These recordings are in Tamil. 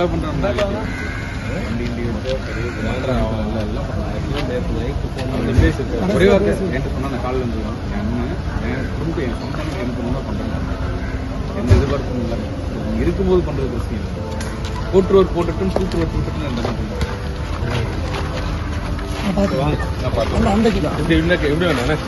நல்லா பண்றாங்க. ஒரே வார்த்தை என்கிட்ட சொன்னா நான் காலில் இருந்துருவான். என் அண்ணன் என் ஃப்ரெண்டு என் சொந்தம் எனக்கு முன்னாடி பண்றாங்க. எந்த எதிர்பார்ப்பும் இல்லை. இருக்கும்போது பண்றது பிரச்சனை இல்லை. போட்டுருவர் போட்டுட்டும் சூட்டுருவர் சூட்டுட்டு என்ன பண்றேன். நான் பார்த்தேன் எப்படி வேணாண்ணே.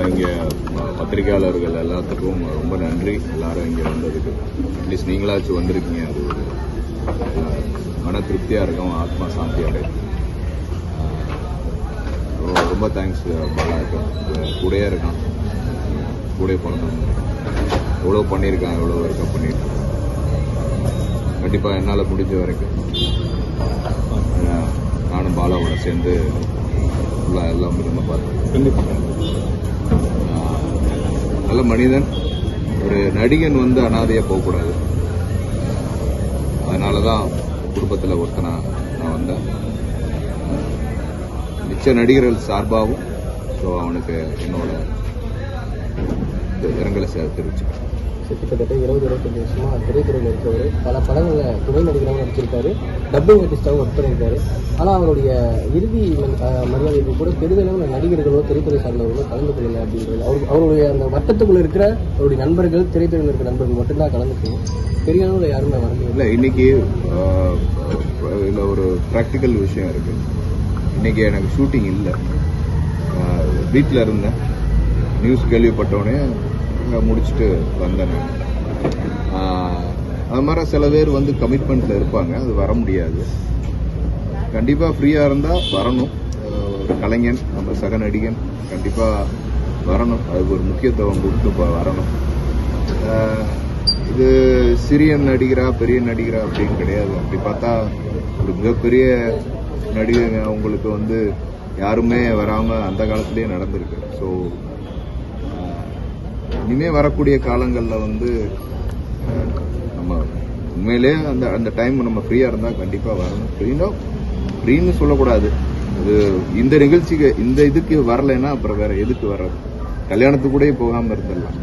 இங்கே பத்திரிகையாளர்கள் எல்லாத்துக்கும் ரொம்ப நன்றி. எல்லாரும் இங்கே வந்ததுக்கு அட்லீஸ்ட் நீங்களாச்சும் வந்திருக்கீங்க. அது ஒரு மன திருப்தியாக இருக்கும், ஆத்மா சாந்தி அடையும். ரொம்ப தேங்க்ஸ் பாலாவுக்கு. கூடயே இருக்கான், கூடயே பிறந்தவங்க. எவ்வளோ பண்ணியிருக்கான், எவ்வளோ ஒர்க்காக பண்ணியிருக்கான். கண்டிப்பாக என்னால் முடிஞ்ச வரைக்கும் நானும் பாலாவோட சேர்ந்து ஃபுல்லாக எல்லாம் இருந்து பார்த்தேன். கண்டிப்பாக நல்ல மனிதன். ஒரு நடிகன் வந்து அனாதையா போகக்கூடாது. அதனாலதான் குடும்பத்தில் ஒருத்தனா நான் வந்தேன். மிச்ச நடிகர்கள் சார்பாகவும் அவனுக்கு என்னோட இரங்கலை தெரிவிச்சுக்கிறேன். கிட்டத்தட்ட 20-25 வருஷமா திரைத்துறையில் இருக்கிறவர். பல படங்களில் துணை நடிகராகவும் நடிச்சிருக்காரு, டப்பிங் ஆர்டிஸ்டாகவும் ஒர்க் பண்ணியிருக்காரு. ஆனால் அவருடைய இறுதி மரியாதைக்கு கூட பெரிதளவு நடிகர்களோ திரைத்துறை சார்ந்தவர்களோ கலந்து கொள்ளலை அப்படின்றது. அவருடைய அந்த வட்டத்துக்குள்ள இருக்கிற அவருடைய நண்பர்கள், திரைத்துறையில் இருக்கிற நண்பர்கள் மட்டும்தான் கலந்துக்கணும். பெரிய அளவில் யாருமே வரல. இல்லை, இன்னைக்கு இதில் ஒரு ப்ராக்டிக்கல் விஷயம் இருக்கு. இன்னைக்கு எனக்கு ஷூட்டிங் இல்லை, வீட்டில் இருந்தேன். நியூஸ் கேள்விப்பட்டோடனே முடிச்சுட்டு வந்தேன். அது மாதிரி சில பேர் வந்து கமிட்மெண்ட்ல இருப்பாங்க, அது வர முடியாது. கண்டிப்பா ஃப்ரீயா இருந்தா வரணும். ஒரு கலைஞன், நம்ம சக நடிகன் கண்டிப்பா வரணும். அதுக்கு ஒரு முக்கியத்துவம் கொடுத்து வரணும். இது சிறிய நடிகரா பெரிய நடிகரா அப்படின்னு கிடையாது. அப்படி பார்த்தா ஒரு மிகப்பெரிய நடிகங்க அவங்களுக்கு வந்து யாருமே வராம அந்த காலத்திலேயே நடந்திருக்கு. ஸோ இனிமே வரக்கூடிய காலங்களில் வந்து நம்ம உண்மையிலே அந்த டைம் நம்ம ஃப்ரீயா இருந்தா கண்டிப்பா வரணும். ஃப்ரீன்னு சொல்லக்கூடாது. அது இந்த நிகழ்ச்சிக்கு இந்த இதுக்கு வரலைன்னா அப்புறம் வேற எதுக்கு வர்றது? கல்யாணத்துக்கு கூட போகாம இருந்துடலாம்,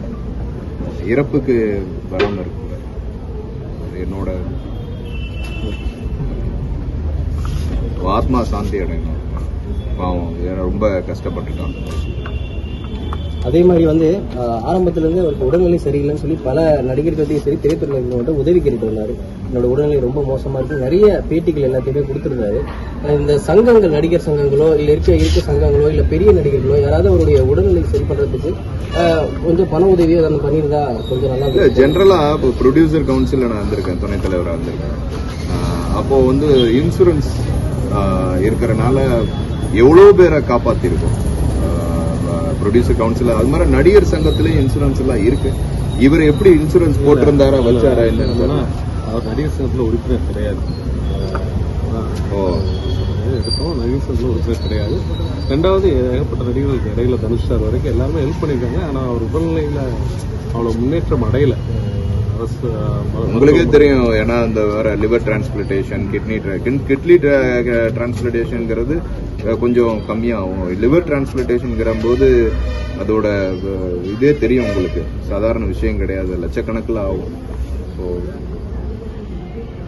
இறப்புக்கு வராம இருக்கக்கூடாது. என்னோட ஆத்மா சாந்தி அடையணும். பாவம் ரொம்ப கஷ்டப்பட்டுட்டான். அதே மாதிரி வந்து ஆரம்பத்திலிருந்து அவருக்கு உடல்நிலை சரியில்லைன்னு சொல்லி பல நடிகர்கள்ட்டையும் சரி திரைத்துறையினர்கிட்ட உதவி கேட்டு வந்தாரு. என்னோட உடல்நிலை ரொம்ப மோசமா இருக்கு, நிறைய பேட்டிகள் எல்லாத்தையுமே கொடுத்திருந்தாரு. இந்த சங்கங்கள், நடிகர் சங்கங்களோ இல்ல இருக்க சங்கங்களோ இல்ல பெரிய நடிகர்களோ யாராவது அவருடைய உடல்நிலை சரி பண்றதுக்கு கொஞ்சம் பண உதவியோ அதை பண்ணியிருந்தா கொஞ்சம் நல்லா. ஜென்ரலா ப்ரொடியூசர் கவுன்சில் நான் வந்திருக்கேன், துணைத் தலைவராக வந்திருக்கேன். அப்போ வந்து இன்சூரன்ஸ் இருக்கிறனால எவ்வளவு பேரை காப்பாத்திருக்கோம். ப்ரொடியூசர் கவுன்சில் அது மாதிரி நடிகர் சங்கத்திலேயும் இன்சூரன்ஸ் எல்லாம் இருக்கு. இவர் எப்படி இன்சூரன்ஸ் போட்டிருந்தாரா வச்சாரா என்னன்னு அவர் நடிகர் சங்கத்தில் உறுப்பினர் கிடையாது. எடுத்தோம், நடிகர் சங்கத்தில் உறுப்பினர் கிடையாது. ரெண்டாவது ஏகப்பட்ட நடிகர்களுக்கு இடையில தனுஷ் சார் வரைக்கும் எல்லாருமே ஹெல்ப் பண்ணியிருக்காங்க. ஆனால் அவர் உடல்நிலையில அவ்வளோ முன்னேற்றம் அடையல. உங்களுக்கே தெரியும், ஏன்னா இந்த வேற லிவர் டிரான்ஸ்பிளேஷன், கிட்னி டிரான்ஸ்பிளேஷன்ங்கிறது கொஞ்சம் கம்மியாகும். லிவர் டிரான்ஸ்பிளேஷன்ங்கிற போது அதோட இதே தெரியும் உங்களுக்கு, சாதாரண விஷயம் கிடையாது, லட்சக்கணக்கில் ஆகும். ஸோ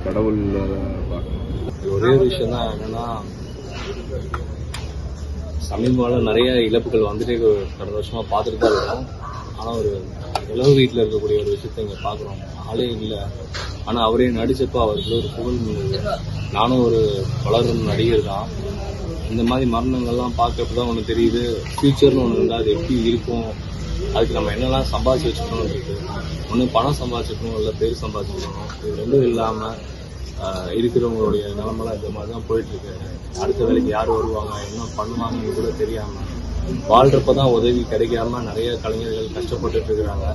கடவுள் ஒரே விஷயம் தான் என்னன்னா, சமீப நிறைய இழப்புகள் வந்துட்டு கடந்த வருஷமா பார்த்துட்டு தான் இருக்கோம். ஆனால் ஒரு இளவு வீட்டில் இருக்கக்கூடிய ஒரு விஷயத்த இங்கே பார்க்குறோம். ஆளே இல்லை, ஆனால் அவரே நடிச்சப்போ அவருக்கு ஒரு புகழ் இருந்தது. நானும் ஒரு வளரும் நடிகர் தான். இந்த மாதிரி மரணங்கள்லாம் பார்க்கறப்ப தான் ஒன்று தெரியுது, ஃபியூச்சர்னு ஒன்று இருந்தால் அது எப்படி இருக்கும், அதுக்கு நம்ம என்னெல்லாம் சம்பாதிச்சு வச்சுக்கணும் இருக்கு. ஒன்று பணம் சம்பாதிச்சுக்கணும், இல்லை பேர் சம்பாதிச்சுக்கணும். இது ரெண்டும் இல்லாமல் இருக்கிறவங்களுடைய நிலமெல்லாம் இந்த மாதிரி தான் போயிட்டுருக்கு. அடுத்த வேலைக்கு யார் வருவாங்க, என்ன பண்ணுவாங்கன்னு கூட தெரியாமல் வாழ்றப்பதான் உதவி கிடைக்காம நிறைய கலைஞர்கள் கஷ்டப்பட்டு இருக்கிறாங்க.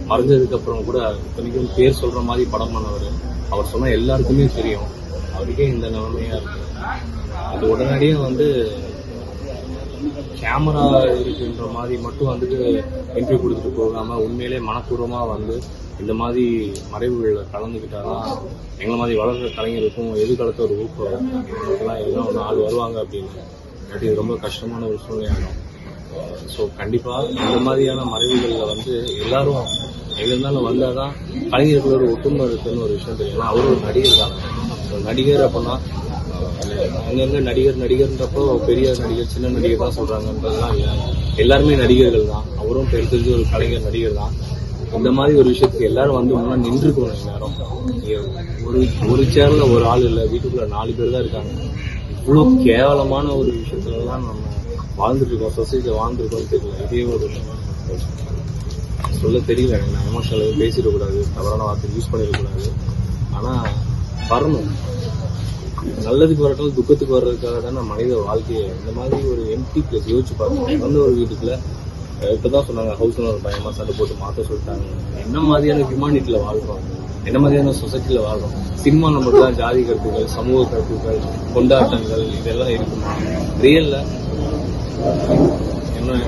மறைஞ்சதுக்கு அப்புறம் கூட இத்தனைக்கும் பேர் சொல்ற மாதிரி படம் பண்ணவர். அவர் சொன்ன எல்லாருக்குமே தெரியும் அவருக்கே இந்த நிலைமையா இருக்கு. அது உடனடியே கேமரா இருக்குன்ற மாதிரி மட்டும் இன்டர்வியூ கொடுத்துட்டு போகாம உண்மையிலே மனப்பூர்வமா இந்த மாதிரி மறைவுகளில் கலந்துக்கிட்டாதான் எங்களை மாதிரி வளர்ற கலைஞருக்கும் எதிர்காலத்து ஒரு ஊக்கம். எங்களுக்கெல்லாம் எல்லாம் ஒன்று ஆள் வருவாங்க அப்படின்னு இது ரொம்ப கஷ்டமான ஒரு சூழ்நிலையாகும். ஸோ கண்டிப்பாக இந்த மாதிரியான மறைவுகளில் எல்லாரும் எங்க இருந்தாலும் வந்தாதான் கலைஞர்களோட ஒற்றுமை இருக்குன்னு ஒரு விஷயம் தெரியும். ஏன்னா அவர் ஒரு நடிகர் தானே. ஒரு நடிகர் அப்படின்னா அங்கங்க நடிகர்ன்றப்போ பெரிய நடிகர் சின்ன நடிகர் தான் சொல்றாங்கன்றதுலாம் இல்லை, எல்லாருமே நடிகர்கள் தான். அவரும் தெரிஞ்ச ஒரு கலைஞர் நடிகர் தான். இந்த மாதிரி ஒரு விஷயத்துக்கு எல்லாரும் முன்னாடி நின்றுக்கணும். எல்லாரும் ஒரு சேர்ல ஒரு ஆள் இல்லை, வீட்டுக்குள்ள 4 பேர் தான் இருக்காங்க. இவ்வளவு கேவலமான ஒரு விஷயத்துலதான் நம்ம வாழ்ந்துட்டு இருக்கோம், சொசைட்டியில வாழ்ந்துருக்கோம்னு தெரியல. இதே ஒரு சொல்ல தெரியல, நான் எமோஷனல் பேசிடக்கூடாது, தவறான வார்த்தை யூஸ் பண்ணிடக்கூடாது. ஆனா வரணும், நல்லதுக்கு வரட்டும் துக்கத்துக்கு வர்றதுக்காக தான் மனித வாழ்க்கையை இந்த மாதிரி ஒரு எம்டி பிளேஸ் யோசிச்சு பார்க்கணும். ஒரு வீட்டுக்குள்ள இப்பதான் சொன்னாங்க ஹவுஸ் ஓனர் பயமா சண்டை போட்டு மாற்ற சொல்லிட்டாங்க. என்ன மாதிரியான ஹியூமானிட்டியில வாழ்றோம், என்ன மாதிரியான சொசைட்டில வாழ்றோம்? சினிமா நமக்கு தான் ஜாதி கருத்துக்கள், சமூக கருத்துக்கள், கொண்டாட்டங்கள் இதெல்லாம் இருக்குமா? ரியல்ல என்ன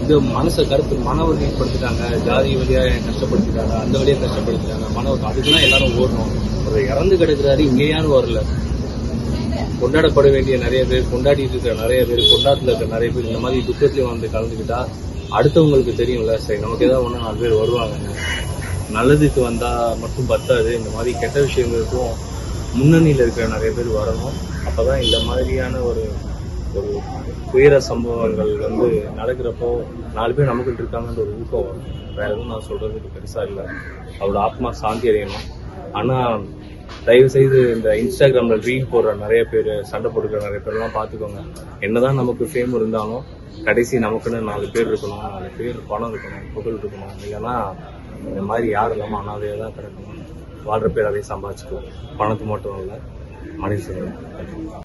இந்த கருத்து மனவழிப்படுத்திட்டாங்க, ஜாதி வழியா கஷ்டப்படுத்திட்டாங்க, அந்த வழியா கஷ்டப்படுத்திட்டாங்க. அதுக்குதான் எல்லாரும் ஓடணும். ஒரு இறந்து கிடக்குறாரு, இங்கே யாரும் வரல. கொண்டாடப்பட வேண்டிய நிறைய பேர், கொண்டாடிட்டு இருக்கிற நிறைய பேர், கொண்டாட்டத்தில் இருக்கிற நிறைய பேர் இந்த மாதிரி துக்கத்திலையும் கலந்துக்கிட்டா அடுத்தவங்களுக்கு தெரியும்ல, சரி நமக்கு ஏதாவது 1-4 பேர் வருவாங்க. நல்லதுக்கு வந்தா மட்டும் பத்தாது, இந்த மாதிரி கெட்ட விஷயங்களுக்கும் முன்னணியில இருக்கிற நிறைய பேர் வரணும். அப்பதான் இந்த மாதிரியான ஒரு துயர சம்பவங்கள் நடக்கிறப்போ 4 பேர் நமக்கு இருக்காங்கன்ற ஒரு ஊக்கம் வரும். வேற எதுவும் நான் சொல்றதுக்கு பெருசா இல்லை. அவரோட ஆத்மா சாந்தி அடையணும். ஆனா தயவு செய்து இந்த இன்ஸ்டாகிராம்ல ரீல் போடுற நிறைய பேர், சண்டை போட்டுக்கிற நிறைய பேர்லாம் பாத்துக்கோங்க. என்னதான் நமக்கு ஃபேம் இருந்தாலும் கடைசி நமக்குன்னு 4 பேர் இருக்கணும், 4 பேர் பணம் இருக்கணும், புகழ் இருக்கணும். இல்லைன்னா இந்த மாதிரி யாரும் இல்லாம அனாதையா தான் கிடக்கணும். வாழ்ற பேர் அதையும் சம்பாதிச்சுக்கணும். பணத்து மட்டும் இல்லை, மனுஷன்.